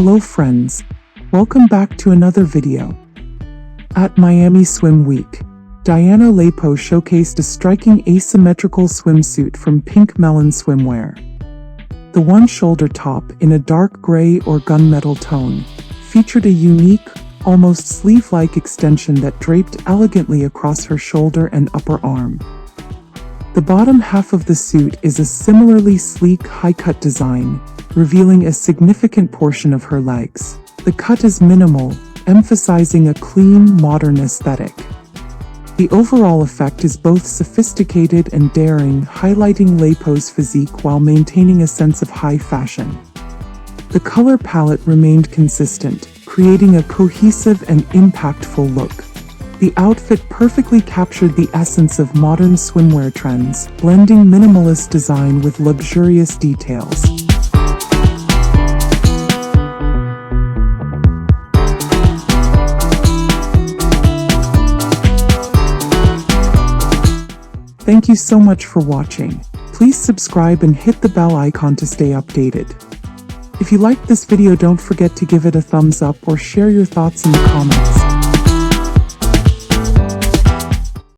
Hello friends, welcome back to another video. At Miami Swim Week, Diana Lapo showcased a striking asymmetrical swimsuit from Pink Melon Swimwear. The one-shoulder top, in a dark gray or gunmetal tone, featured a unique, almost sleeve-like extension that draped elegantly across her shoulder and upper arm. The bottom half of the suit is a similarly sleek high-cut design, revealing a significant portion of her legs. The cut is minimal, emphasizing a clean, modern aesthetic. The overall effect is both sophisticated and daring, highlighting Lapo's physique while maintaining a sense of high fashion. The color palette remained consistent, creating a cohesive and impactful look. The outfit perfectly captured the essence of modern swimwear trends, blending minimalist design with luxurious details. Thank you so much for watching. Please subscribe and hit the bell icon to stay updated. If you liked this video, don't forget to give it a thumbs up or share your thoughts in the comments.